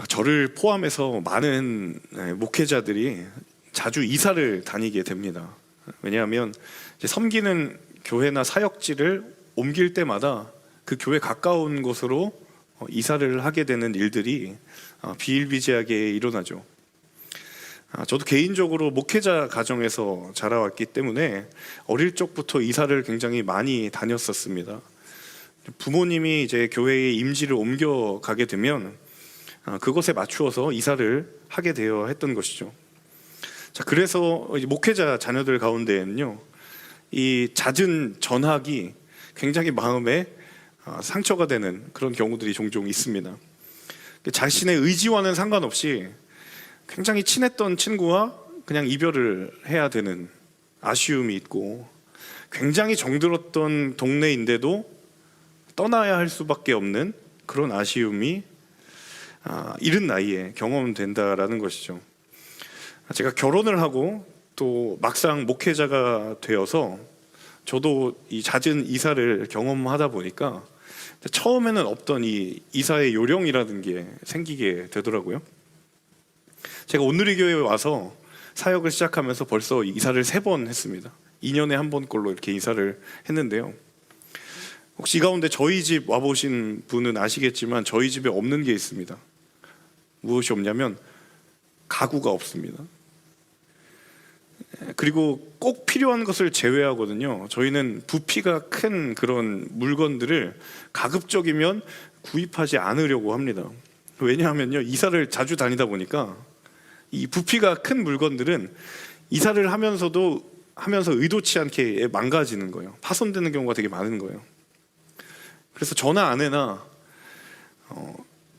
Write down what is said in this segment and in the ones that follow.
저를 포함해서 많은 목회자들이 자주 이사를 다니게 됩니다. 왜냐하면 이제 섬기는 교회나 사역지를 옮길 때마다 그 교회 가까운 곳으로 이사를 하게 되는 일들이 비일비재하게 일어나죠. 저도 개인적으로 목회자 가정에서 자라왔기 때문에 어릴 적부터 이사를 굉장히 많이 다녔었습니다. 부모님이 이제 교회에 임지를 옮겨가게 되면 그것에 맞추어서 이사를 하게 되어 했던 것이죠. 자, 그래서 목회자 자녀들 가운데에는요, 이 잦은 전학이 굉장히 마음에 상처가 되는 그런 경우들이 종종 있습니다. 자신의 의지와는 상관없이 굉장히 친했던 친구와 그냥 이별을 해야 되는 아쉬움이 있고, 굉장히 정들었던 동네인데도 떠나야 할 수밖에 없는 그런 아쉬움이 이른 나이에 경험된다라는 것이죠. 제가 결혼을 하고 또 막상 목회자가 되어서 저도 이 잦은 이사를 경험하다 보니까 처음에는 없던 이 이사의 요령이라는 게 생기게 되더라고요. 제가 온누리교회에 와서 사역을 시작하면서 벌써 이사를 3번 했습니다. 2년에 한 번꼴로 이렇게 이사를 했는데요. 혹시 이 가운데 저희 집 와보신 분은 아시겠지만 저희 집에 없는 게 있습니다. 무엇이 없냐면 가구가 없습니다. 그리고 꼭 필요한 것을 제외하거든요. 저희는 부피가 큰 그런 물건들을 가급적이면 구입하지 않으려고 합니다. 왜냐하면요, 이사를 자주 다니다 보니까 이 부피가 큰 물건들은 이사를 하면서 의도치 않게 망가지는 거예요. 파손되는 경우가 되게 많은 거예요. 그래서 저나 아내나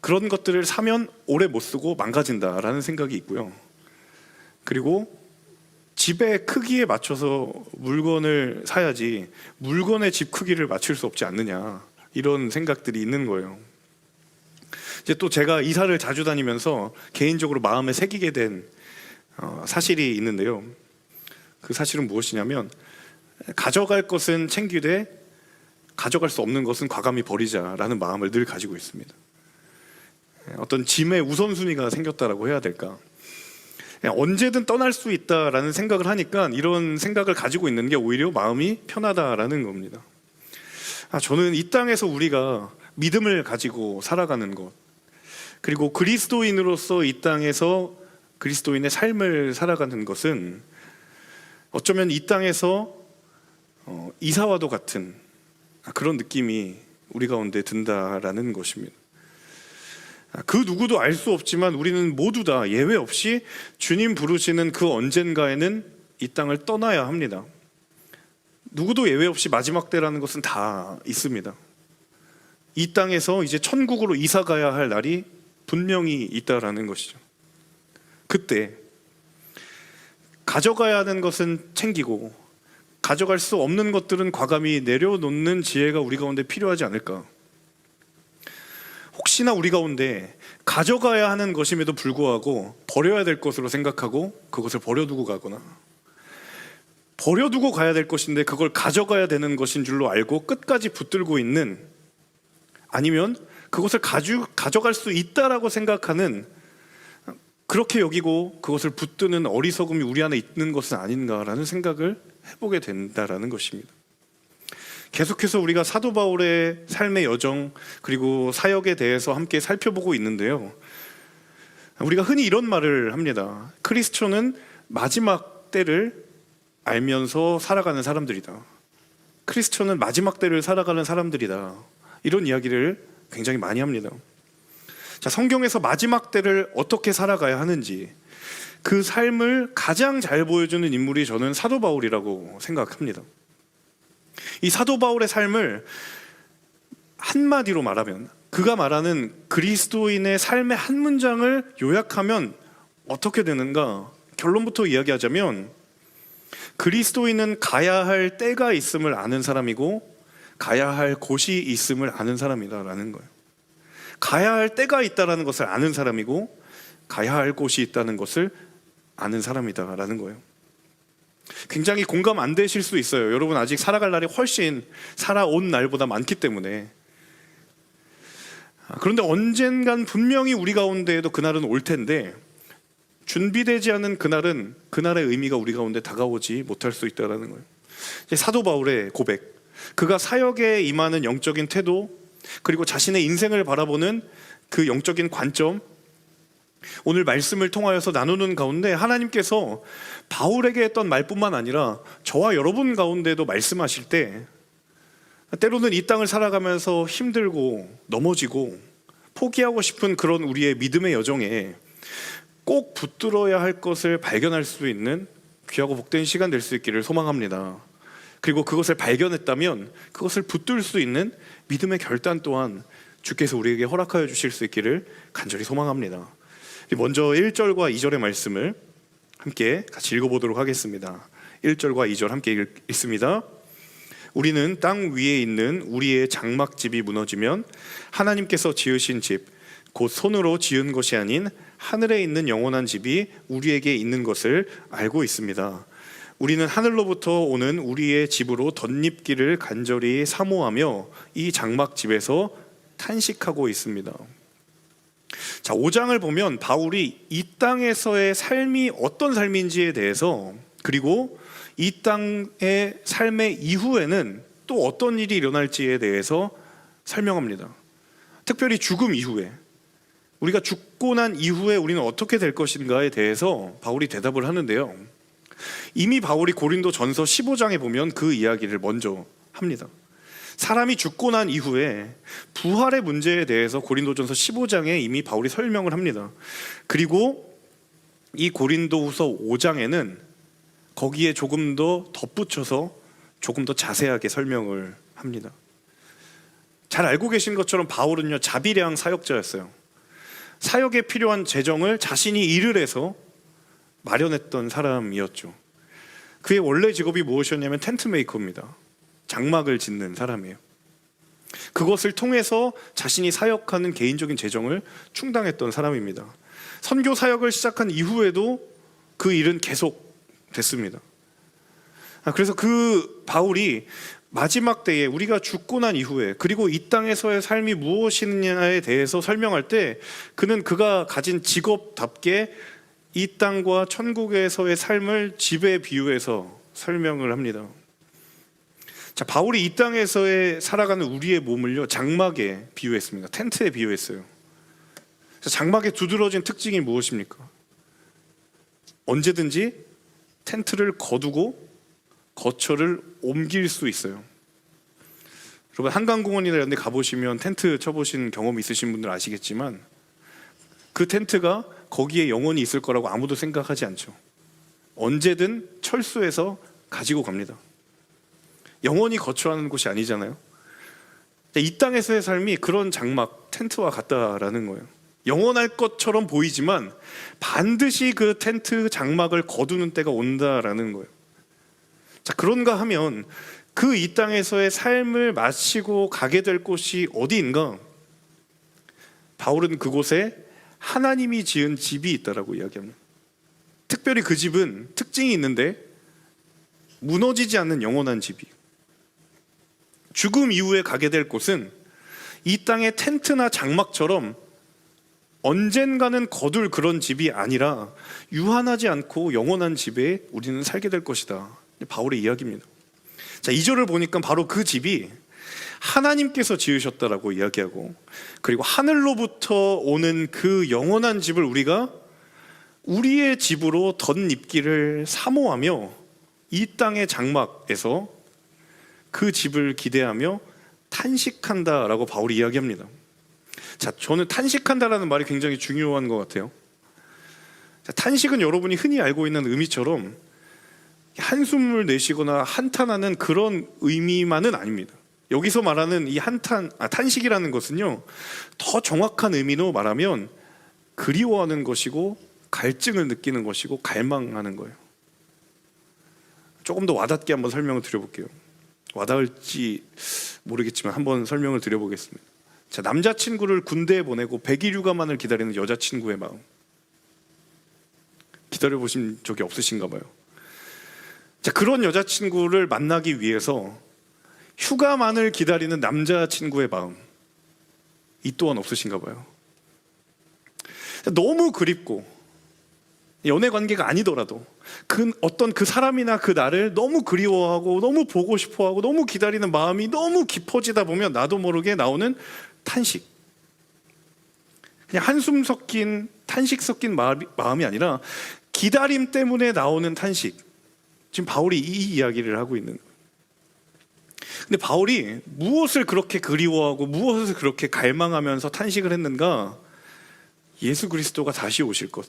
그런 것들을 사면 오래 못 쓰고 망가진다라는 생각이 있고요. 그리고 집의 크기에 맞춰서 물건을 사야지 물건의 집 크기를 맞출 수 없지 않느냐, 이런 생각들이 있는 거예요. 이제 또 제가 이사를 자주 다니면서 개인적으로 마음에 새기게 된 사실이 있는데요. 그 사실은 무엇이냐면, 가져갈 것은 챙기되 가져갈 수 없는 것은 과감히 버리자라는 마음을 늘 가지고 있습니다. 어떤 짐의 우선순위가 생겼다라고 해야 될까? 언제든 떠날 수 있다라는 생각을 하니까 이런 생각을 가지고 있는 게 오히려 마음이 편하다라는 겁니다. 저는 이 땅에서 우리가 믿음을 가지고 살아가는 것, 그리고 그리스도인으로서 이 땅에서 그리스도인의 삶을 살아가는 것은 어쩌면 이 땅에서 이사와도 같은 그런 느낌이 우리 가운데 든다라는 것입니다. 그 누구도 알 수 없지만 우리는 모두 다 예외 없이 주님 부르시는 그 언젠가에는 이 땅을 떠나야 합니다. 누구도 예외 없이 마지막 때라는 것은 다 있습니다. 이 땅에서 이제 천국으로 이사 가야 할 날이 분명히 있다라는 것이죠. 그때 가져가야 하는 것은 챙기고 가져갈 수 없는 것들은 과감히 내려놓는 지혜가 우리 가운데 필요하지 않을까. 혹시나 우리 가운데 가져가야 하는 것임에도 불구하고 버려야 될 것으로 생각하고 그것을 버려두고 가거나, 버려두고 가야 될 것인데 그걸 가져가야 되는 것인 줄로 알고 끝까지 붙들고 있는, 아니면 그것을 가져갈 수 있다라고 생각하는, 그렇게 여기고 그것을 붙드는 어리석음이 우리 안에 있는 것은 아닌가라는 생각을 해보게 된다라는 것입니다. 계속해서 우리가 사도 바울의 삶의 여정, 그리고 사역에 대해서 함께 살펴보고 있는데요, 우리가 흔히 이런 말을 합니다. 크리스천은 마지막 때를 알면서 살아가는 사람들이다. 크리스천은 마지막 때를 살아가는 사람들이다. 이런 이야기를 굉장히 많이 합니다. 자, 성경에서 마지막 때를 어떻게 살아가야 하는지 그 삶을 가장 잘 보여주는 인물이 저는 사도 바울이라고 생각합니다. 이 사도 바울의 삶을 한마디로 말하면, 그가 말하는 그리스도인의 삶의 한 문장을 요약하면 어떻게 되는가? 결론부터 이야기하자면, 그리스도인은 가야 할 때가 있음을 아는 사람이고 가야 할 곳이 있음을 아는 사람이다라는 거예요. 가야 할 때가 있다는 것을 아는 사람이고 가야 할 곳이 있다는 것을 아는 사람이다라는 거예요. 굉장히 공감 안 되실 수 있어요. 여러분 아직 살아갈 날이 훨씬 살아온 날보다 많기 때문에. 그런데 언젠간 분명히 우리 가운데에도 그날은 올 텐데 준비되지 않은 그날은 그날의 의미가 우리 가운데 다가오지 못할 수 있다는 거예요. 사도 바울의 고백, 그가 사역에 임하는 영적인 태도, 그리고 자신의 인생을 바라보는 그 영적인 관점, 오늘 말씀을 통하여서 나누는 가운데 하나님께서 바울에게 했던 말뿐만 아니라 저와 여러분 가운데도 말씀하실 때, 때로는 이 땅을 살아가면서 힘들고 넘어지고 포기하고 싶은 그런 우리의 믿음의 여정에 꼭 붙들어야 할 것을 발견할 수 있는 귀하고 복된 시간 될 수 있기를 소망합니다. 그리고 그것을 발견했다면 그것을 붙들 수 있는 믿음의 결단 또한 주께서 우리에게 허락하여 주실 수 있기를 간절히 소망합니다. 먼저 1절과 2절의 말씀을 함께 같이 읽어보도록 하겠습니다. 1절과 2절 함께 읽습니다. 우리는 땅 위에 있는 우리의 장막집이 무너지면 하나님께서 지으신 집, 곧 손으로 지은 것이 아닌 하늘에 있는 영원한 집이 우리에게 있는 것을 알고 있습니다. 우리는 하늘로부터 오는 우리의 집으로 덧입기를 간절히 사모하며 이 장막집에서 탄식하고 있습니다. 자, 5장을 보면 바울이 이 땅에서의 삶이 어떤 삶인지에 대해서, 그리고 이 땅의 삶의 이후에는 또 어떤 일이 일어날지에 대해서 설명합니다. 특별히 죽음 이후에, 우리가 죽고 난 이후에 우리는 어떻게 될 것인가에 대해서 바울이 대답을 하는데요, 이미 바울이 고린도전서 15장에 보면 그 이야기를 먼저 합니다. 사람이 죽고 난 이후에 부활의 문제에 대해서 고린도전서 15장에 이미 바울이 설명을 합니다. 그리고 이 고린도후서 5장에는 거기에 조금 더 덧붙여서 조금 더 자세하게 설명을 합니다. 잘 알고 계신 것처럼 바울은요, 자비량 사역자였어요. 사역에 필요한 재정을 자신이 일을 해서 마련했던 사람이었죠. 그의 원래 직업이 무엇이었냐면 텐트 메이커입니다. 장막을 짓는 사람이에요. 그것을 통해서 자신이 사역하는 개인적인 재정을 충당했던 사람입니다. 선교 사역을 시작한 이후에도 그 일은 계속 됐습니다. 그래서 그 바울이 마지막 때에 우리가 죽고 난 이후에, 그리고 이 땅에서의 삶이 무엇이냐에 대해서 설명할 때 그는 그가 가진 직업답게 이 땅과 천국에서의 삶을 집에 비유해서 설명을 합니다. 자, 바울이 이 땅에서의 살아가는 우리의 몸을요, 장막에 비유했습니다. 텐트에 비유했어요. 장막의 두드러진 특징이 무엇입니까? 언제든지 텐트를 거두고 거처를 옮길 수 있어요. 여러분, 한강공원이나 이런 데 가보시면 텐트 쳐보신 경험이 있으신 분들 아시겠지만 그 텐트가 거기에 영원히 있을 거라고 아무도 생각하지 않죠. 언제든 철수해서 가지고 갑니다. 영원히 거처하는 곳이 아니잖아요. 이 땅에서의 삶이 그런 장막, 텐트와 같다라는 거예요. 영원할 것처럼 보이지만 반드시 그 텐트 장막을 거두는 때가 온다라는 거예요. 자, 그런가 하면 그 이 땅에서의 삶을 마치고 가게 될 곳이 어디인가? 바울은 그곳에 하나님이 지은 집이 있다라고 이야기합니다. 특별히 그 집은 특징이 있는데 무너지지 않는 영원한 집이, 죽음 이후에 가게 될 곳은 이 땅의 텐트나 장막처럼 언젠가는 거둘 그런 집이 아니라 유한하지 않고 영원한 집에 우리는 살게 될 것이다. 바울의 이야기입니다. 자, 2절을 보니까 바로 그 집이 하나님께서 지으셨다라고 이야기하고, 그리고 하늘로부터 오는 그 영원한 집을 우리가 우리의 집으로 덧입기를 사모하며 이 땅의 장막에서 그 집을 기대하며 탄식한다라고 바울이 이야기합니다. 자, 저는 탄식한다라는 말이 굉장히 중요한 것 같아요. 자, 탄식은 여러분이 흔히 알고 있는 의미처럼 한숨을 내쉬거나 한탄하는 그런 의미만은 아닙니다. 여기서 말하는 이 탄식이라는 것은요, 더 정확한 의미로 말하면 그리워하는 것이고 갈증을 느끼는 것이고 갈망하는 거예요. 조금 더 와닿게 한번 설명을 드려볼게요. 와닿을지 모르겠지만 한번 설명을 드려보겠습니다. 자, 남자친구를 군대에 보내고 100일 휴가만을 기다리는 여자친구의 마음, 기다려보신 적이 없으신가 봐요. 자, 그런 여자친구를 만나기 위해서 휴가만을 기다리는 남자친구의 마음, 이 또한 없으신가 봐요. 너무 그립고, 연애 관계가 아니더라도 어떤 그 사람이나 그 나를 너무 그리워하고 너무 보고 싶어하고 너무 기다리는 마음이 너무 깊어지다 보면 나도 모르게 나오는 탄식, 그냥 한숨 섞인 탄식 섞인 마음이 아니라 기다림 때문에 나오는 탄식. 지금 바울이 이 이야기를 하고 있는 거예요. 근데 바울이 무엇을 그렇게 그리워하고 무엇을 그렇게 갈망하면서 탄식을 했는가? 예수 그리스도가 다시 오실 것,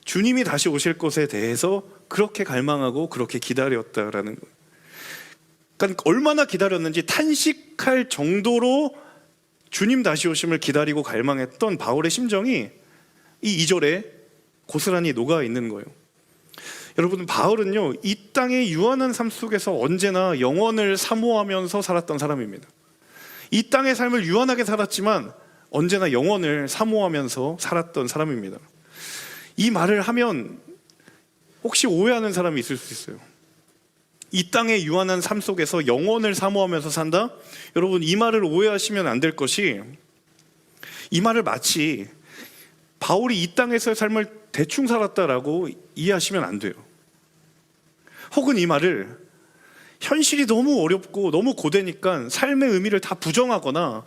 주님이 다시 오실 것에 대해서 그렇게 갈망하고 그렇게 기다렸다라는 거예요. 그러니까 얼마나 기다렸는지 탄식할 정도로 주님 다시 오심을 기다리고 갈망했던 바울의 심정이 이 2절에 고스란히 녹아 있는 거예요. 여러분, 바울은요, 이 땅의 유한한 삶 속에서 언제나 영원을 사모하면서 살았던 사람입니다. 이 땅의 삶을 유한하게 살았지만 언제나 영원을 사모하면서 살았던 사람입니다. 이 말을 하면 혹시 오해하는 사람이 있을 수 있어요. 이 땅의 유한한 삶 속에서 영원을 사모하면서 산다? 여러분, 이 말을 오해하시면 안 될 것이, 이 말을 마치 바울이 이 땅에서의 삶을 대충 살았다라고 이해하시면 안 돼요. 혹은 이 말을 현실이 너무 어렵고 너무 고되니까 삶의 의미를 다 부정하거나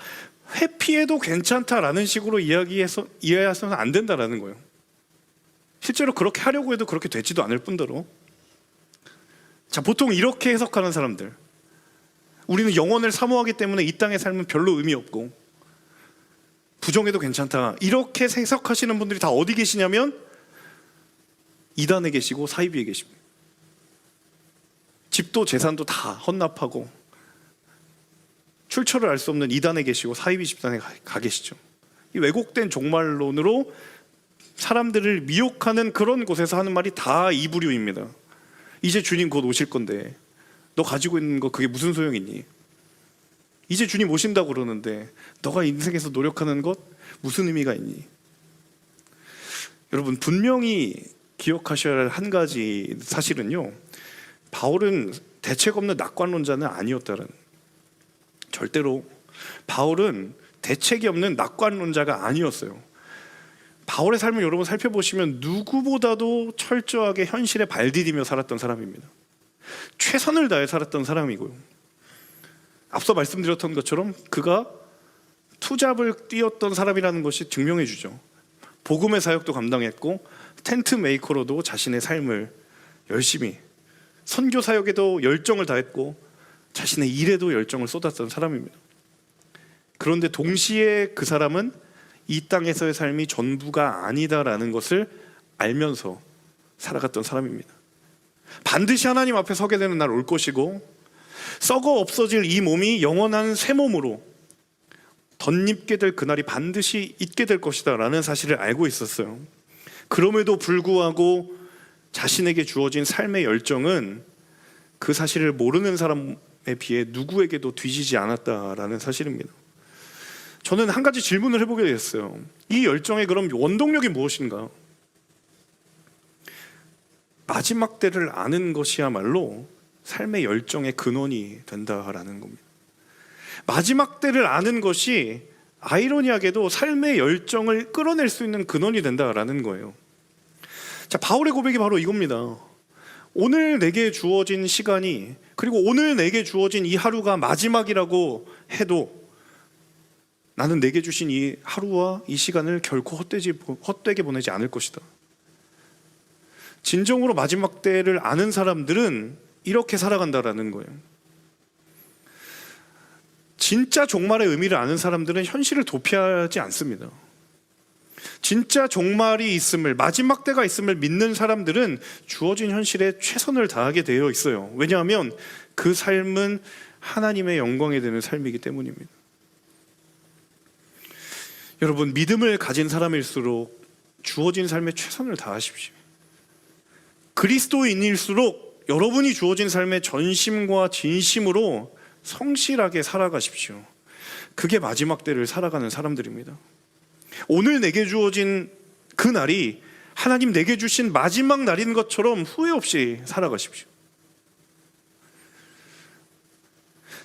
회피해도 괜찮다라는 식으로 이해해서는 안 된다라는 거예요. 실제로 그렇게 하려고 해도 그렇게 되지도 않을 뿐더러, 자, 보통 이렇게 해석하는 사람들, 우리는 영원을 사모하기 때문에 이 땅의 삶은 별로 의미 없고 부정해도 괜찮다, 이렇게 해석하시는 분들이 다 어디 계시냐면 이단에 계시고 사이비에 계십니다. 집도 재산도 다 헌납하고 출처를 알 수 없는 이단에 계시고 사이비 집단에 가 계시죠. 이 왜곡된 종말론으로 사람들을 미혹하는 그런 곳에서 하는 말이 다 이 부류입니다. 이제 주님 곧 오실 건데 너 가지고 있는 거 그게 무슨 소용이 있니? 이제 주님 오신다고 그러는데 너가 인생에서 노력하는 것 무슨 의미가 있니? 여러분, 분명히 기억하셔야 할 한 가지 사실은요, 바울은 대책 없는 낙관론자는 아니었다는, 절대로 바울은 대책이 없는 낙관론자가 아니었어요. 바울의 삶을 여러분 살펴보시면 누구보다도 철저하게 현실에 발디디며 살았던 사람입니다. 최선을 다해 살았던 사람이고요, 앞서 말씀드렸던 것처럼 그가 투잡을 뛰었던 사람이라는 것이 증명해 주죠. 복음의 사역도 감당했고 텐트 메이커로도 자신의 삶을 열심히, 선교 사역에도 열정을 다했고 자신의 일에도 열정을 쏟았던 사람입니다. 그런데 동시에 그 사람은 이 땅에서의 삶이 전부가 아니다라는 것을 알면서 살아갔던 사람입니다. 반드시 하나님 앞에 서게 되는 날 올 것이고 썩어 없어질 이 몸이 영원한 새 몸으로 덧입게 될 그날이 반드시 있게 될 것이다 라는 사실을 알고 있었어요. 그럼에도 불구하고 자신에게 주어진 삶의 열정은 그 사실을 모르는 사람에 비해 누구에게도 뒤지지 않았다라는 사실입니다. 저는 한 가지 질문을 해보게 됐어요. 이 열정의 그럼 원동력이 무엇인가? 마지막 때를 아는 것이야말로 삶의 열정의 근원이 된다라는 겁니다. 마지막 때를 아는 것이 아이러니하게도 삶의 열정을 끌어낼 수 있는 근원이 된다라는 거예요. 자, 바울의 고백이 바로 이겁니다. 오늘 내게 주어진 시간이, 그리고 오늘 내게 주어진 이 하루가 마지막이라고 해도 나는 내게 주신 이 하루와 이 시간을 결코 헛되게 보내지 않을 것이다. 진정으로 마지막 때를 아는 사람들은 이렇게 살아간다라는 거예요. 진짜 종말의 의미를 아는 사람들은 현실을 도피하지 않습니다. 진짜 종말이 있음을, 마지막 때가 있음을 믿는 사람들은 주어진 현실에 최선을 다하게 되어 있어요. 왜냐하면 그 삶은 하나님의 영광이 되는 삶이기 때문입니다. 여러분, 믿음을 가진 사람일수록 주어진 삶에 최선을 다하십시오. 그리스도인일수록 여러분이 주어진 삶에 전심과 진심으로 성실하게 살아가십시오. 그게 마지막 때를 살아가는 사람들입니다. 오늘 내게 주어진 그 날이 하나님 내게 주신 마지막 날인 것처럼 후회 없이 살아가십시오.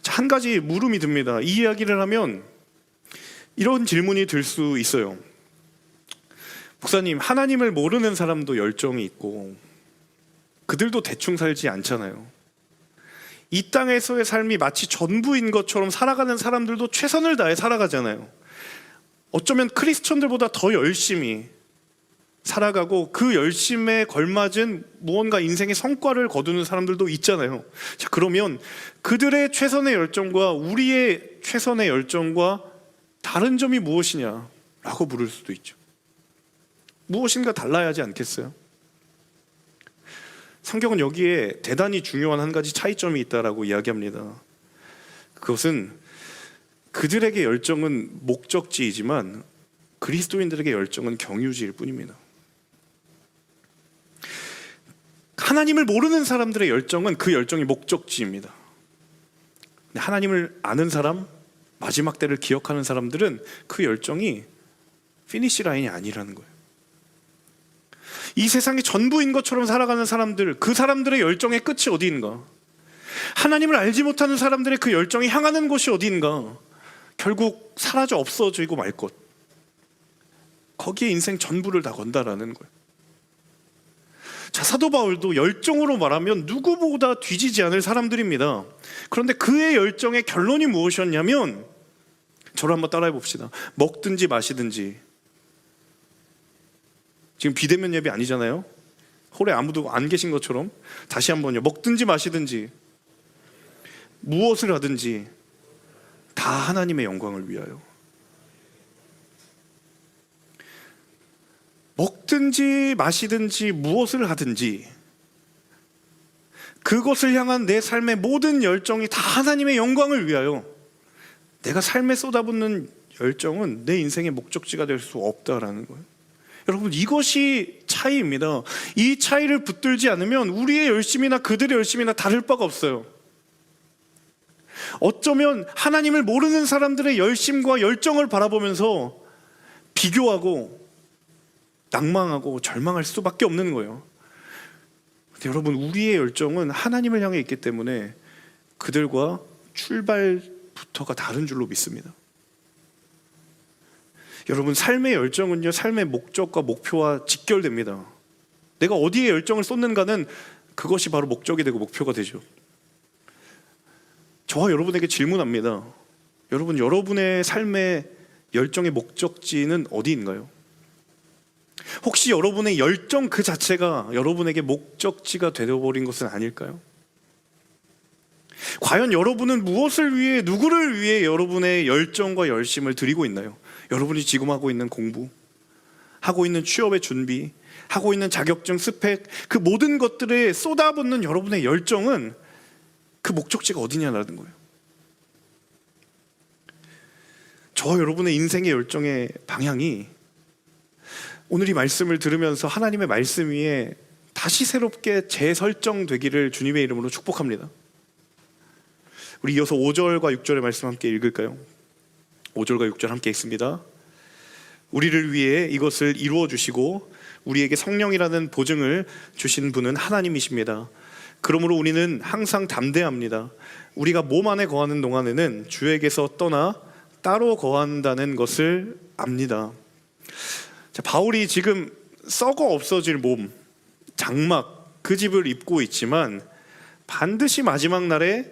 자, 한 가지 물음이 듭니다. 이 이야기를 하면 이런 질문이 들 수 있어요. 목사님, 하나님을 모르는 사람도 열정이 있고 그들도 대충 살지 않잖아요. 이 땅에서의 삶이 마치 전부인 것처럼 살아가는 사람들도 최선을 다해 살아가잖아요. 어쩌면 크리스천들보다 더 열심히 살아가고 그 열심에 걸맞은 무언가 인생의 성과를 거두는 사람들도 있잖아요. 자, 그러면 그들의 최선의 열정과 우리의 최선의 열정과 다른 점이 무엇이냐라고 물을 수도 있죠. 무엇인가 달라야 하지 않겠어요? 성경은 여기에 대단히 중요한 한 가지 차이점이 있다라고 이야기합니다. 그것은 그들에게 열정은 목적지이지만 그리스도인들에게 열정은 경유지일 뿐입니다. 하나님을 모르는 사람들의 열정은 그 열정이 목적지입니다. 근데 하나님을 아는 사람, 마지막 때를 기억하는 사람들은 그 열정이 피니시 라인이 아니라는 거예요. 이 세상의 전부인 것처럼 살아가는 사람들, 그 사람들의 열정의 끝이 어디인가? 하나님을 알지 못하는 사람들의 그 열정이 향하는 곳이 어디인가? 결국 사라져 없어지고 말 것. 거기에 인생 전부를 다 건다라는 거예요. 자, 사도 바울도 열정으로 말하면 누구보다 뒤지지 않을 사람들입니다. 그런데 그의 열정의 결론이 무엇이었냐면, 저를 한번 따라해 봅시다. 먹든지 마시든지. 지금 비대면 예배 아니잖아요. 홀에 아무도 안 계신 것처럼 다시 한번요. 먹든지 마시든지 무엇을 하든지 다 하나님의 영광을 위하여. 먹든지 마시든지 무엇을 하든지 그것을 향한 내 삶의 모든 열정이 다 하나님의 영광을 위하여. 내가 삶에 쏟아붓는 열정은 내 인생의 목적지가 될 수 없다라는 거예요. 여러분, 이것이 차이입니다. 이 차이를 붙들지 않으면 우리의 열심이나 그들의 열심이나 다를 바가 없어요. 어쩌면 하나님을 모르는 사람들의 열심과 열정을 바라보면서 비교하고 낭망하고 절망할 수밖에 없는 거예요. 근데 여러분, 우리의 열정은 하나님을 향해 있기 때문에 그들과 출발부터가 다른 줄로 믿습니다. 여러분, 삶의 열정은요, 삶의 목적과 목표와 직결됩니다. 내가 어디에 열정을 쏟는가는 그것이 바로 목적이 되고 목표가 되죠. 저와 여러분에게 질문합니다. 여러분, 여러분의 삶의 열정의 목적지는 어디인가요? 혹시 여러분의 열정 그 자체가 여러분에게 목적지가 되어버린 것은 아닐까요? 과연 여러분은 무엇을 위해, 누구를 위해 여러분의 열정과 열심을 드리고 있나요? 여러분이 지금 하고 있는 공부, 하고 있는 취업의 준비, 하고 있는 자격증, 스펙, 그 모든 것들에 쏟아붓는 여러분의 열정은 그 목적지가 어디냐라는 거예요. 저와 여러분의 인생의 열정의 방향이 오늘 이 말씀을 들으면서 하나님의 말씀 위에 다시 새롭게 재설정되기를 주님의 이름으로 축복합니다. 우리 이어서 5절과 6절의 말씀 함께 읽을까요? 5절과 6절 함께 읽습니다. 우리를 위해 이것을 이루어 주시고 우리에게 성령이라는 보증을 주신 분은 하나님이십니다. 그러므로 우리는 항상 담대합니다. 우리가 몸 안에 거하는 동안에는 주에게서 떠나 따로 거한다는 것을 압니다. 자, 바울이 지금 썩어 없어질 몸, 장막, 그 집을 입고 있지만 반드시 마지막 날에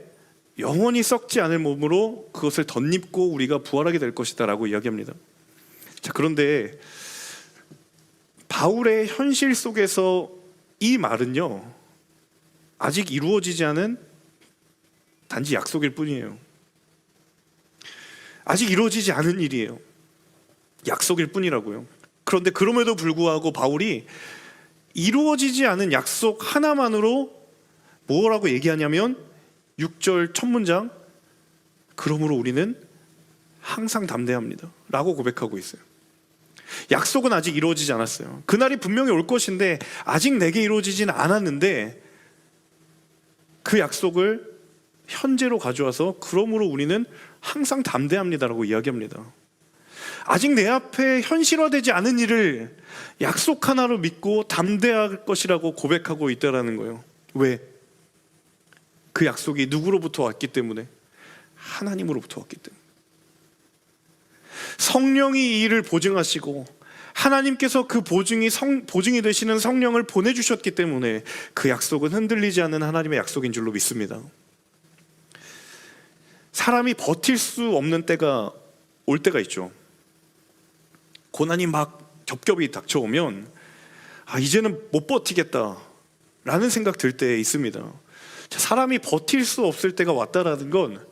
영원히 썩지 않을 몸으로 그것을 덧입고 우리가 부활하게 될 것이다 라고 이야기합니다. 자, 그런데 바울의 현실 속에서 이 말은요, 아직 이루어지지 않은 단지 약속일 뿐이에요. 아직 이루어지지 않은 일이에요. 약속일 뿐이라고요. 그런데 그럼에도 불구하고 바울이 이루어지지 않은 약속 하나만으로 뭐라고 얘기하냐면 6절 첫 문장, 그러므로 우리는 항상 담대합니다 라고 고백하고 있어요. 약속은 아직 이루어지지 않았어요. 그날이 분명히 올 것인데 아직 내게 이루어지지는 않았는데 그 약속을 현재로 가져와서 그러므로 우리는 항상 담대합니다 라고 이야기합니다. 아직 내 앞에 현실화되지 않은 일을 약속 하나로 믿고 담대할 것이라고 고백하고 있다는 거예요. 왜? 그 약속이 누구로부터 왔기 때문에? 하나님으로부터 왔기 때문에. 성령이 이 일을 보증하시고 하나님께서 그 보증이 되시는 성령을 보내주셨기 때문에 그 약속은 흔들리지 않는 하나님의 약속인 줄로 믿습니다. 사람이 버틸 수 없는 때가 올 때가 있죠. 고난이 막 겹겹이 닥쳐오면 이제는 못 버티겠다 라는 생각 들 때 있습니다. 사람이 버틸 수 없을 때가 왔다라는 건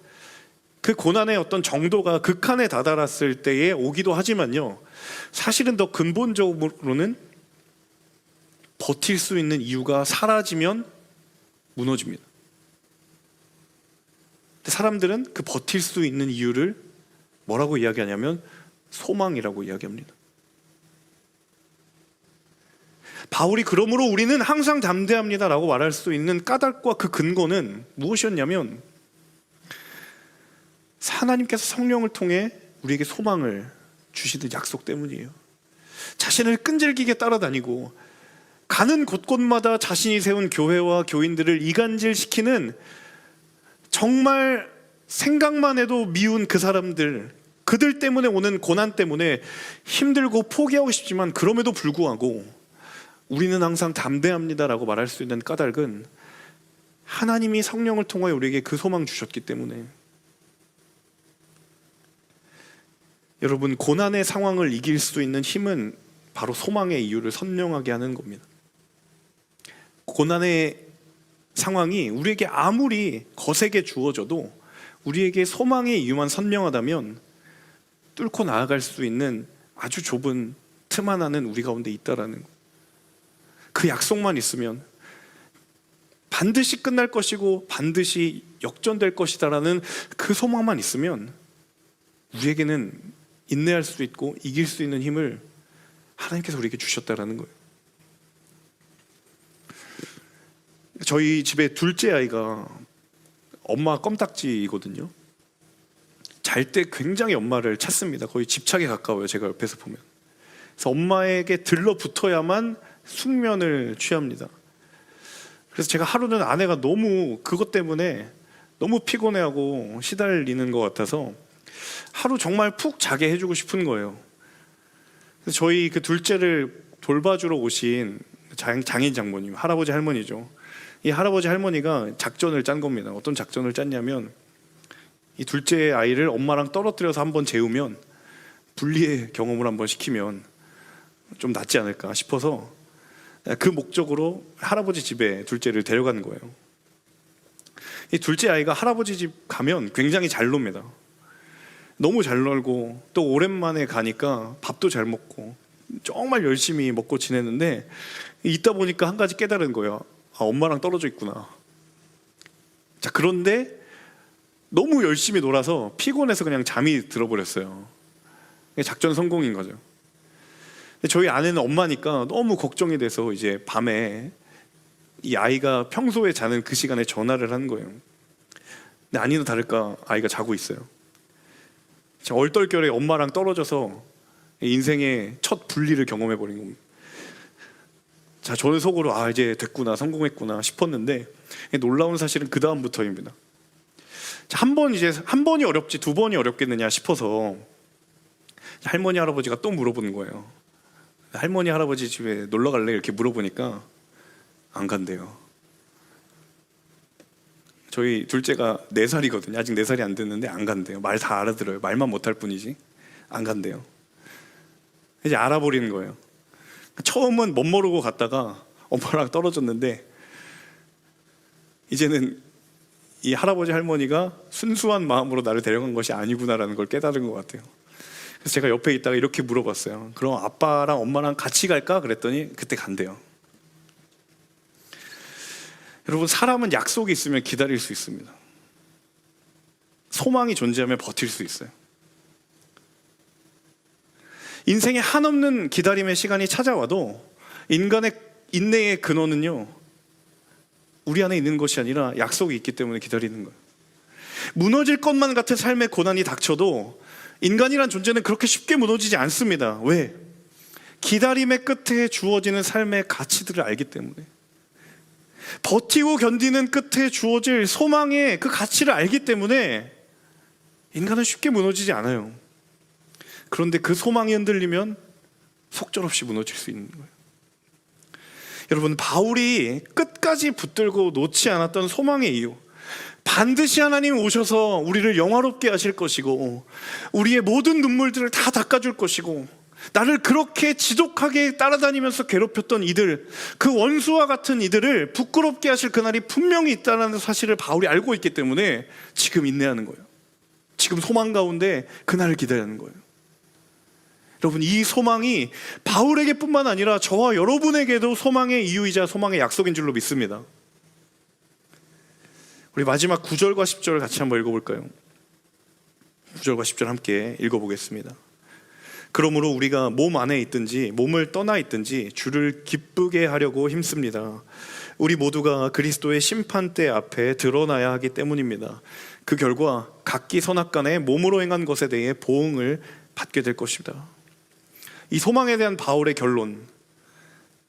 그 고난의 어떤 정도가 극한에 다다랐을 때에 오기도 하지만요, 사실은 더 근본적으로는 버틸 수 있는 이유가 사라지면 무너집니다. 사람들은 그 버틸 수 있는 이유를 뭐라고 이야기하냐면 소망이라고 이야기합니다. 바울이 그러므로 우리는 항상 담대합니다 라고 말할 수 있는 까닭과 그 근거는 무엇이었냐면 하나님께서 성령을 통해 우리에게 소망을 주시는 약속 때문이에요. 자신을 끈질기게 따라다니고 가는 곳곳마다 자신이 세운 교회와 교인들을 이간질시키는, 정말 생각만 해도 미운 그 사람들, 그들 때문에 오는 고난 때문에 힘들고 포기하고 싶지만 그럼에도 불구하고 우리는 항상 담대합니다라고 말할 수 있는 까닭은 하나님이 성령을 통하여 우리에게 그 소망 주셨기 때문에. 여러분, 고난의 상황을 이길 수 있는 힘은 바로 소망의 이유를 선명하게 하는 겁니다. 고난의 상황이 우리에게 아무리 거세게 주어져도 우리에게 소망의 이유만 선명하다면 뚫고 나아갈 수 있는 아주 좁은 틈 하나는 우리 가운데 있다라는 거. 그 약속만 있으면 반드시 끝날 것이고 반드시 역전될 것이다라는 그 소망만 있으면 우리에게는 인내할 수 있고 이길 수 있는 힘을 하나님께서 우리에게 주셨다라는 거예요. 저희 집에 둘째 아이가 엄마 껌딱지거든요. 잘 때 굉장히 엄마를 찾습니다. 거의 집착에 가까워요, 제가 옆에서 보면. 그래서 엄마에게 들러붙어야만 숙면을 취합니다. 그래서 제가 하루는 아내가 너무 그것 때문에 너무 피곤해하고 시달리는 것 같아서 하루 정말 푹 자게 해주고 싶은 거예요. 그래서 저희 그 둘째를 돌봐주러 오신 장인 장모님, 할아버지 할머니죠. 이 할아버지 할머니가 작전을 짠 겁니다. 어떤 작전을 짰냐면 이 둘째 아이를 엄마랑 떨어뜨려서 한번 재우면 분리의 경험을 한번 시키면 좀 낫지 않을까 싶어서 그 목적으로 할아버지 집에 둘째를 데려간 거예요. 이 둘째 아이가 할아버지 집 가면 굉장히 잘 놉니다. 너무 잘 놀고 또 오랜만에 가니까 밥도 잘 먹고 정말 열심히 먹고 지냈는데 있다 보니까 한 가지 깨달은 거예요. 엄마랑 떨어져 있구나. 자, 그런데 너무 열심히 놀아서 피곤해서 그냥 잠이 들어버렸어요. 작전 성공인 거죠. 저희 아내는 엄마니까 너무 걱정이 돼서 이제 밤에 이 아이가 평소에 자는 그 시간에 전화를 한 거예요. 근데 아니나 다를까 아이가 자고 있어요. 얼떨결에 엄마랑 떨어져서 인생의 첫 분리를 경험해버린 겁니다. 자, 저는 속으로 이제 됐구나, 성공했구나 싶었는데 놀라운 사실은 그 다음부터입니다. 한 번이 어렵지 두 번이 어렵겠느냐 싶어서 할머니 할아버지가 또 물어보는 거예요. 할머니 할아버지 집에 놀러 갈래? 이렇게 물어보니까 안 간대요. 저희 둘째가 4살이거든요. 아직 4살이 안 됐는데 안 간대요. 말 다 알아들어요. 말만 못할 뿐이지 안 간대요. 이제 알아버리는 거예요. 처음은 멋모르고 갔다가 엄마랑 떨어졌는데 이제는 이 할아버지 할머니가 순수한 마음으로 나를 데려간 것이 아니구나라는 걸 깨달은 것 같아요. 그래서 제가 옆에 있다가 이렇게 물어봤어요. 그럼 아빠랑 엄마랑 같이 갈까? 그랬더니 그때 간대요. 여러분, 사람은 약속이 있으면 기다릴 수 있습니다. 소망이 존재하면 버틸 수 있어요. 인생에 한없는 기다림의 시간이 찾아와도 인간의 인내의 근원은요, 우리 안에 있는 것이 아니라 약속이 있기 때문에 기다리는 거예요. 무너질 것만 같은 삶의 고난이 닥쳐도 인간이란 존재는 그렇게 쉽게 무너지지 않습니다. 왜? 기다림의 끝에 주어지는 삶의 가치들을 알기 때문에. 버티고 견디는 끝에 주어질 소망의 그 가치를 알기 때문에 인간은 쉽게 무너지지 않아요. 그런데 그 소망이 흔들리면 속절없이 무너질 수 있는 거예요. 여러분, 바울이 끝까지 붙들고 놓지 않았던 소망의 이유, 반드시 하나님 오셔서 우리를 영화롭게 하실 것이고 우리의 모든 눈물들을 다 닦아줄 것이고 나를 그렇게 지독하게 따라다니면서 괴롭혔던 이들, 그 원수와 같은 이들을 부끄럽게 하실 그날이 분명히 있다는 사실을 바울이 알고 있기 때문에 지금 인내하는 거예요. 지금 소망 가운데 그날을 기다리는 거예요. 여러분, 이 소망이 바울에게 뿐만 아니라 저와 여러분에게도 소망의 이유이자 소망의 약속인 줄로 믿습니다. 우리 마지막 9절과 10절 같이 한번 읽어볼까요? 9절과 10절 함께 읽어보겠습니다. 그러므로 우리가 몸 안에 있든지 몸을 떠나 있든지 주를 기쁘게 하려고 힘씁니다. 우리 모두가 그리스도의 심판대 앞에 드러나야 하기 때문입니다. 그 결과 각기 선악간에 몸으로 행한 것에 대해 보응을 받게 될 것입니다. 이 소망에 대한 바울의 결론,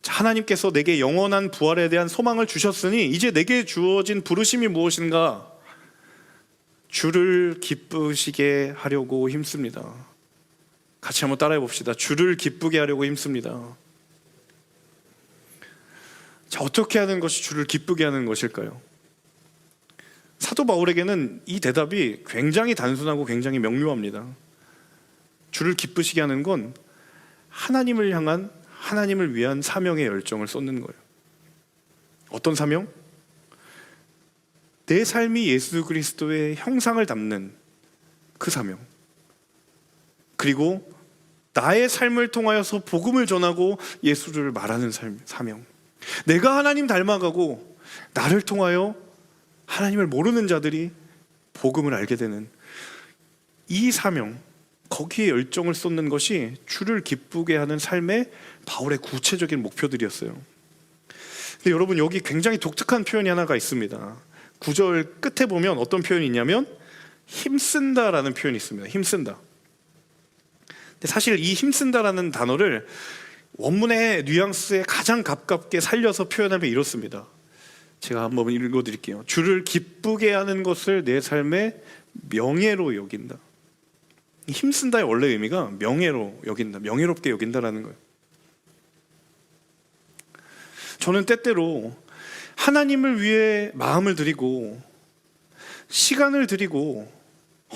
하나님께서 내게 영원한 부활에 대한 소망을 주셨으니 이제 내게 주어진 부르심이 무엇인가? 주를 기쁘시게 하려고 힘씁니다. 같이 한번 따라해 봅시다. 주를 기쁘게 하려고 힘씁니다. 자, 어떻게 하는 것이 주를 기쁘게 하는 것일까요? 사도 바울에게는 이 대답이 굉장히 단순하고 굉장히 명료합니다. 주를 기쁘시게 하는 건 하나님을 향한, 하나님을 위한 사명의 열정을 쏟는 거예요. 어떤 사명? 내 삶이 예수 그리스도의 형상을 담는 그 사명, 그리고 나의 삶을 통하여서 복음을 전하고 예수를 말하는 사명, 내가 하나님 닮아가고 나를 통하여 하나님을 모르는 자들이 복음을 알게 되는 이 사명, 거기에 열정을 쏟는 것이 주를 기쁘게 하는 삶의 바울의 구체적인 목표들이었어요. 근데 여러분, 여기 굉장히 독특한 표현이 하나가 있습니다. 9절 끝에 보면 어떤 표현이 있냐면 힘쓴다라는 표현이 있습니다. 힘쓴다. 근데 사실 이 힘쓴다라는 단어를 원문의 뉘앙스에 가장 가깝게 살려서 표현하면 이렇습니다. 제가 한번 읽어드릴게요. 주를 기쁘게 하는 것을 내 삶의 명예로 여긴다. 힘쓴다의 원래 의미가 명예로 여긴다, 명예롭게 여긴다라는 거예요. 저는 때때로 하나님을 위해 마음을 드리고 시간을 드리고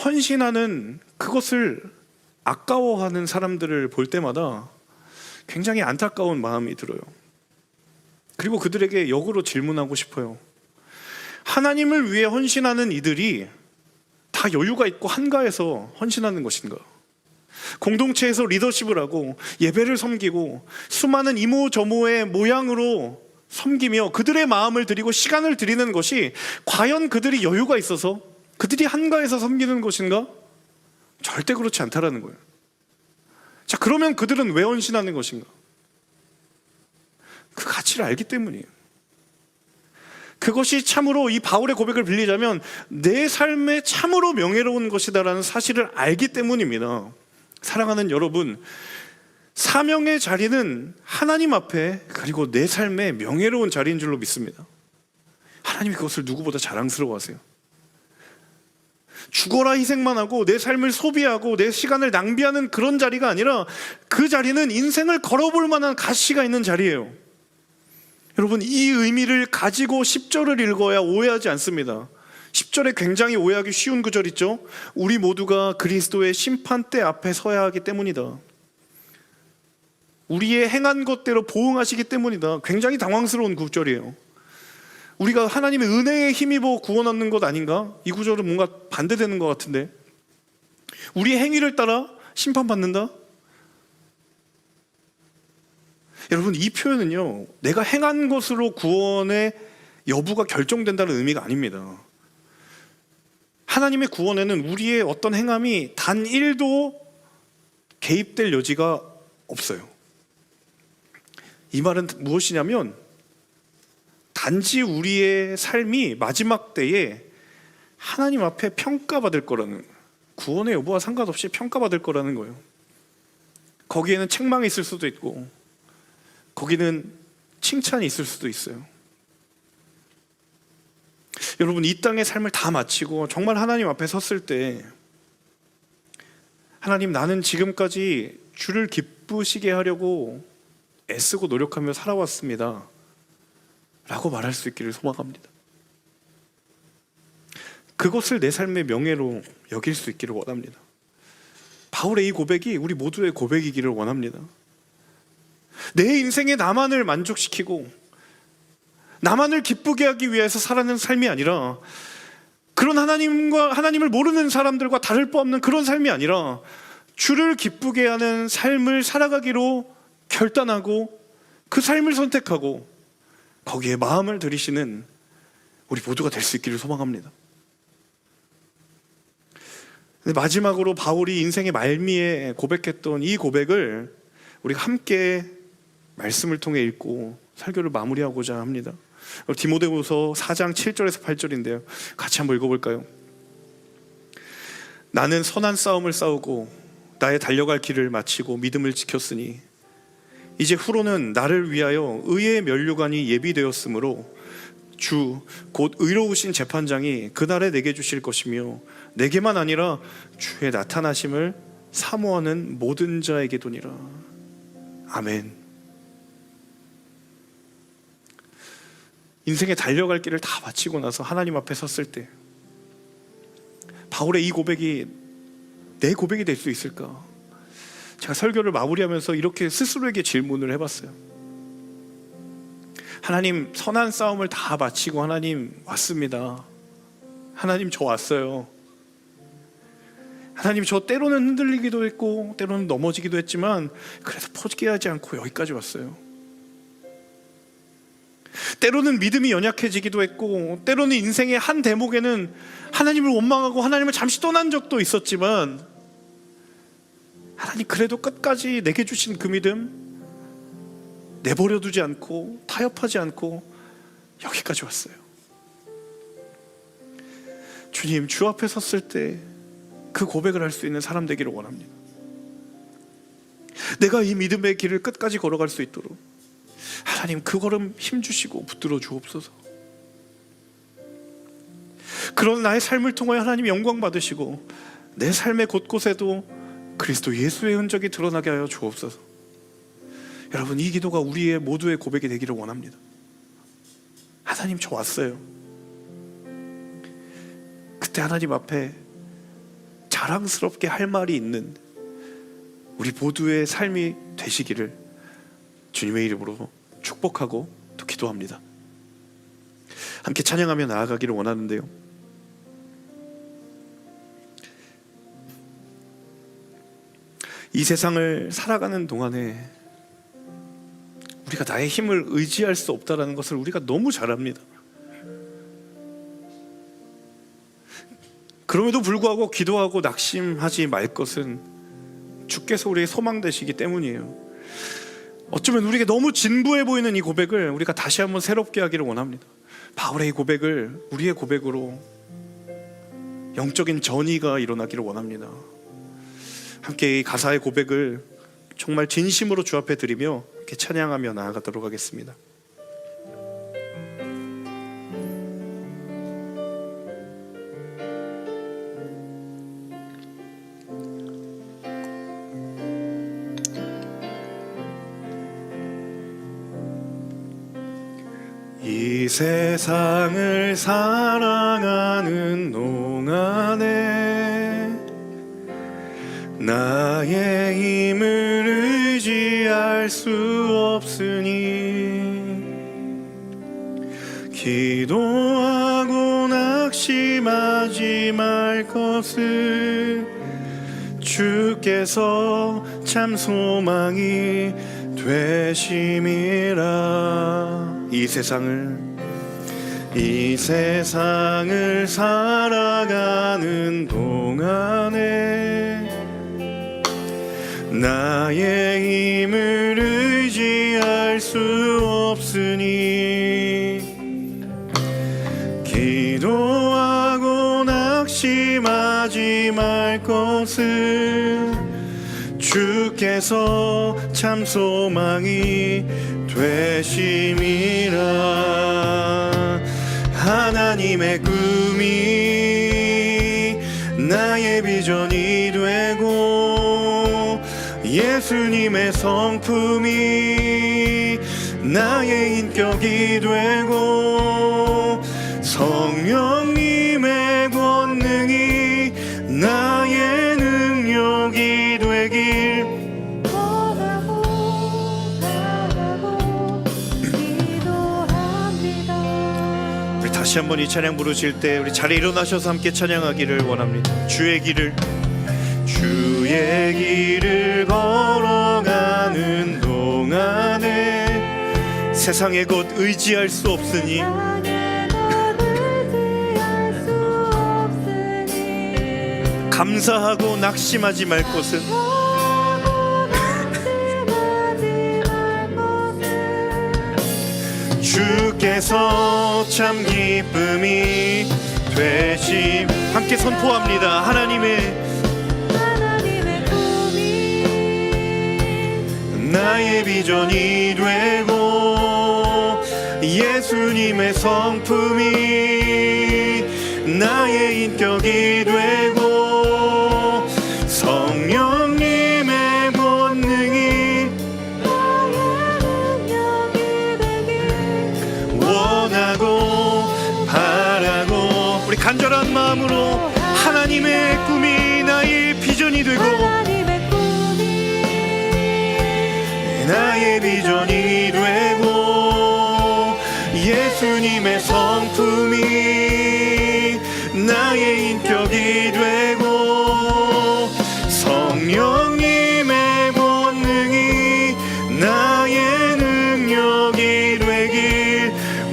헌신하는 그것을 아까워하는 사람들을 볼 때마다 굉장히 안타까운 마음이 들어요. 그리고 그들에게 역으로 질문하고 싶어요. 하나님을 위해 헌신하는 이들이 다 여유가 있고 한가해서 헌신하는 것인가? 공동체에서 리더십을 하고 예배를 섬기고 수많은 이모저모의 모양으로 섬기며 그들의 마음을 드리고 시간을 드리는 것이 과연 그들이 여유가 있어서 그들이 한가해서 섬기는 것인가? 절대 그렇지 않다라는 거예요. 자, 그러면 그들은 왜 헌신하는 것인가? 그 가치를 알기 때문이에요. 그것이 참으로 이 바울의 고백을 빌리자면 내 삶에 참으로 명예로운 것이다라는 사실을 알기 때문입니다. 사랑하는 여러분, 사명의 자리는 하나님 앞에, 그리고 내 삶의 명예로운 자리인 줄로 믿습니다. 하나님이 그것을 누구보다 자랑스러워하세요. 죽어라 희생만 하고 내 삶을 소비하고 내 시간을 낭비하는 그런 자리가 아니라 그 자리는 인생을 걸어볼 만한 가치가 있는 자리예요. 여러분, 이 의미를 가지고 10절을 읽어야 오해하지 않습니다. 10절에 굉장히 오해하기 쉬운 구절 있죠? 우리 모두가 그리스도의 심판대 앞에 서야 하기 때문이다. 우리의 행한 것대로 보응하시기 때문이다. 굉장히 당황스러운 구절이에요. 우리가 하나님의 은혜에 힘입어 구원 얻는 것 아닌가? 이 구절은 뭔가 반대되는 것 같은데, 우리의 행위를 따라 심판받는다? 여러분, 이 표현은요, 내가 행한 것으로 구원의 여부가 결정된다는 의미가 아닙니다. 하나님의 구원에는 우리의 어떤 행함이 단 1도 개입될 여지가 없어요. 이 말은 무엇이냐면 단지 우리의 삶이 마지막 때에 하나님 앞에 평가받을 거라는 거예요. 구원의 여부와 상관없이 평가받을 거라는 거예요. 거기에는 책망이 있을 수도 있고 거기는 칭찬이 있을 수도 있어요. 여러분, 이 땅의 삶을 다 마치고 정말 하나님 앞에 섰을 때 하나님, 나는 지금까지 주를 기쁘시게 하려고 애쓰고 노력하며 살아왔습니다 라고 말할 수 있기를 소망합니다. 그것을 내 삶의 명예로 여길 수 있기를 원합니다. 바울의 이 고백이 우리 모두의 고백이기를 원합니다. 내 인생에 나만을 만족시키고 나만을 기쁘게 하기 위해서 살아가는 삶이 아니라, 그런 하나님을 모르는 사람들과 다를 바 없는 그런 삶이 아니라 주를 기쁘게 하는 삶을 살아가기로 결단하고 그 삶을 선택하고 거기에 마음을 들이시는 우리 모두가 될 수 있기를 소망합니다. 마지막으로 바울이 인생의 말미에 고백했던 이 고백을 우리가 함께 말씀을 통해 읽고 설교를 마무리하고자 합니다. 디모데후서 4장 7절에서 8절인데요, 같이 한번 읽어볼까요? 나는 선한 싸움을 싸우고 나의 달려갈 길을 마치고 믿음을 지켰으니 이제 후로는 나를 위하여 의의 면류관이 예비되었으므로 주 곧 의로우신 재판장이 그날에 내게 주실 것이며 내게만 아니라 주의 나타나심을 사모하는 모든 자에게도니라. 아멘. 인생에 달려갈 길을 다 마치고 나서 하나님 앞에 섰을 때 바울의 이 고백이 내 고백이 될 수 있을까? 제가 설교를 마무리하면서 이렇게 스스로에게 질문을 해봤어요. 하나님, 선한 싸움을 다 마치고 하나님 왔습니다. 하나님, 저 왔어요. 하나님, 저 때로는 흔들리기도 했고 때로는 넘어지기도 했지만 그래서 포기하지 않고 여기까지 왔어요. 때로는 믿음이 연약해지기도 했고 때로는 인생의 한 대목에는 하나님을 원망하고 하나님을 잠시 떠난 적도 있었지만 하나님, 그래도 끝까지 내게 주신 그 믿음 내버려 두지 않고 타협하지 않고 여기까지 왔어요. 주님, 주 앞에 섰을 때 그 고백을 할 수 있는 사람 되기를 원합니다. 내가 이 믿음의 길을 끝까지 걸어갈 수 있도록 하나님, 그 걸음 힘주시고 붙들어 주옵소서. 그런 나의 삶을 통하여 하나님 영광 받으시고 내 삶의 곳곳에도 그리스도 예수의 흔적이 드러나게 하여 주옵소서. 여러분, 이 기도가 우리의 모두의 고백이 되기를 원합니다. 하나님, 저 왔어요. 그때 하나님 앞에 자랑스럽게 할 말이 있는 우리 모두의 삶이 되시기를 주님의 이름으로 축복하고 또 기도합니다. 함께 찬양하며 나아가기를 원하는데요, 이 세상을 살아가는 동안에 우리가 나의 힘을 의지할 수 없다는 것을 우리가 너무 잘 압니다. 그럼에도 불구하고 기도하고 낙심하지 말 것은 주께서 우리의 소망 되시기 때문이에요. 어쩌면 우리에게 너무 진부해 보이는 이 고백을 우리가 다시 한번 새롭게 하기를 원합니다. 바울의 이 고백을 우리의 고백으로 영적인 전이가 일어나기를 원합니다. 함께 이 가사의 고백을 정말 진심으로 주 앞에 드리며 이렇게 찬양하며 나아가도록 하겠습니다. 이 세상을 사랑하는 동안에 나의 힘을 의지할 수 없으니 기도하고 낙심하지 말 것을 주께서 참 소망이 되심이라. 이 세상을 살아가는 동안에 나의 힘을 의지할 수 없으니 기도하고 낙심하지 말 것을 주께서 참 소망이 되심이라. 하나님의 꿈이 나의 비전이 되고 예수님의 성품이 나의 인격이 되고 성령님의 권능이 나의 능력이 되길 원하고 바라고 기도합니다. 우리 다시 한번 이 찬양 부르실 때 우리 자리에 일어나셔서 함께 찬양하기를 원합니다. 주의 길을 걸어가는 동안에 세상의 것 의지할 수 없으니 감사하고 낙심하지 말 것은 주께서 참 기쁨이 되심. 함께 선포합니다. 하나님의 꿈이 나의 비전이 되고 예수님의 성품이 나의 인격이 되고 성령님의 권능이 나의 능력이 되길 원하고 바라고 우리 간절한 마음으로 하나님의 꿈이 나의 비전이 되고 나의 비전이 되고 예수님의 성품이 나의 인격이 되고 성령님의 권능이 나의 능력이 되길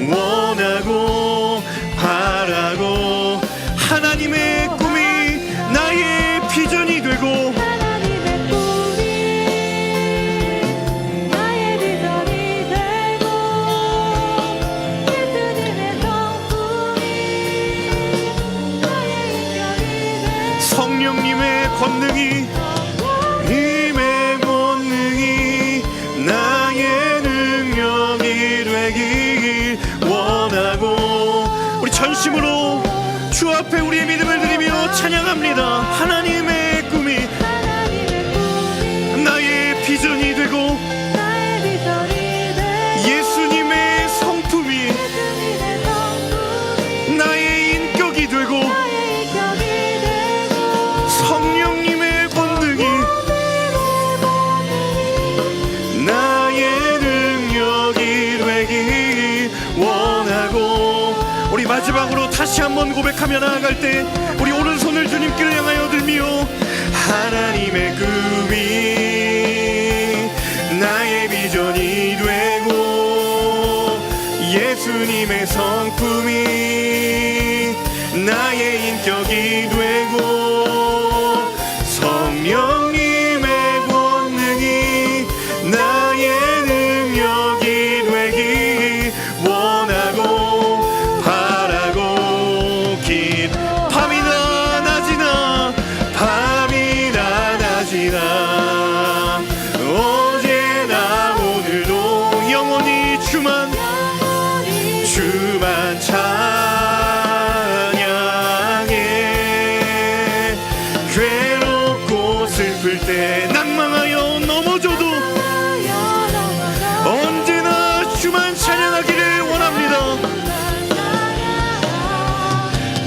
원하고 바라고 하나님의 꿈이 나의 비전이 되고 성령님의 권능이 님의 권능이 나의 능력이 되길 원하고 우리 전심으로 주 앞에 우리의 믿음을 드리며 찬양합니다. 하나님의 꿈이 나의 비전이 되고 예수님의 성품이 나의 인격이 되고 성령님의 권능이 나의 능력이 되길 원하고 우리 마지막으로 다시 한번 고백하며 나아갈 때 우리 오른손을 주님께를 향하여 들며 하나님의 꿈이 나의 비전이 되고 예수님의 성품이 나의 인격이 되고 성령님의 권능이 나의 능력이 되길 원하고 바라고 밤이나 낮이나 밤이나 낮이나 어제나 오늘도 영원히 주만 찬양해 괴롭고 슬플 때 낭망하여 넘어져도 언제나 주만 찬양하기를 원합니다.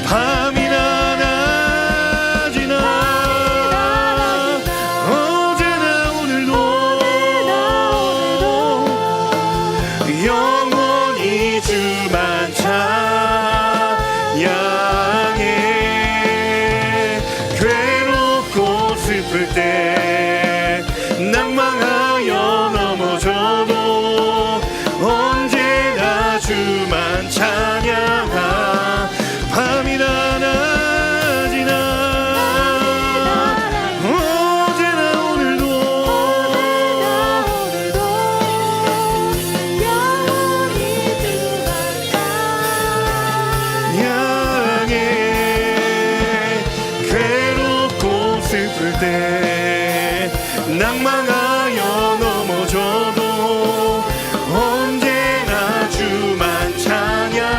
밤이나 낮이나 어제나 오늘도 영원히 주만 찬양해 괴롭고 슬플 때 낭망하여 넘어져도 언제나 주만 찬양하 밤이나 낮이나 어제나 오늘도 향해 괴롭고 슬플 때 낭망하여 넘어져도 언제나 주만 찬양하겠네.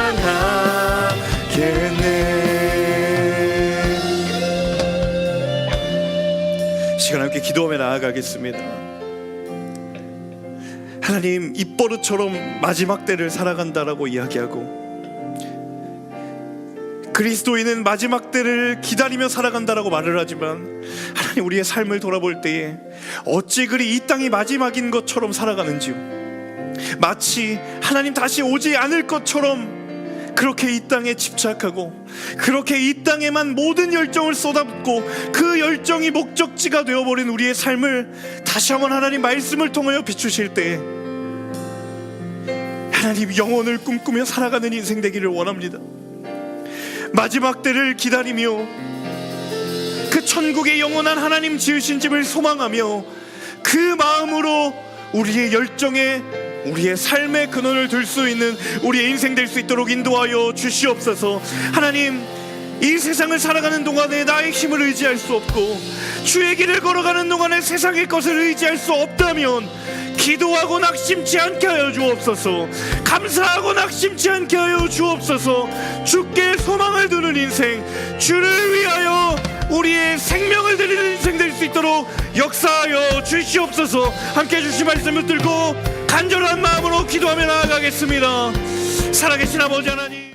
시간 함께 기도하며 나아가겠습니다. 하나님, 입버릇처럼 마지막 때를 살아간다라고 이야기하고, 그리스도인은 마지막 때를 기다리며 살아간다라고 말을 하지만, 하나님, 우리의 삶을 돌아볼 때에 어찌 그리 이 땅이 마지막인 것처럼 살아가는지요. 마치 하나님 다시 오지 않을 것처럼 그렇게 이 땅에 집착하고, 그렇게 이 땅에만 모든 열정을 쏟아붓고, 그 열정이 목적지가 되어버린 우리의 삶을 다시 한번 하나님 말씀을 통하여 비추실 때, 하나님, 영혼을 꿈꾸며 살아가는 인생 되기를 원합니다. 마지막 때를 기다리며 그 천국의 영원한 하나님 지으신 집을 소망하며 그 마음으로 우리의 열정에, 우리의 삶의 근원을 둘 수 있는 우리의 인생 될 수 있도록 인도하여 주시옵소서. 하나님, 이 세상을 살아가는 동안에 나의 힘을 의지할 수 없고, 주의 길을 걸어가는 동안에 세상의 것을 의지할 수 없다면 기도하고 낙심치 않게 하여 주옵소서. 감사하고 낙심치 않게 하여 주옵소서. 주께 소망을 두는 인생, 주를 위하여 우리의 생명을 드리는 인생 될 수 있도록 역사하여 주시옵소서. 함께 주신 말씀을 들고 간절한 마음으로 기도하며 나아가겠습니다. 살아계신 아버지 하나님,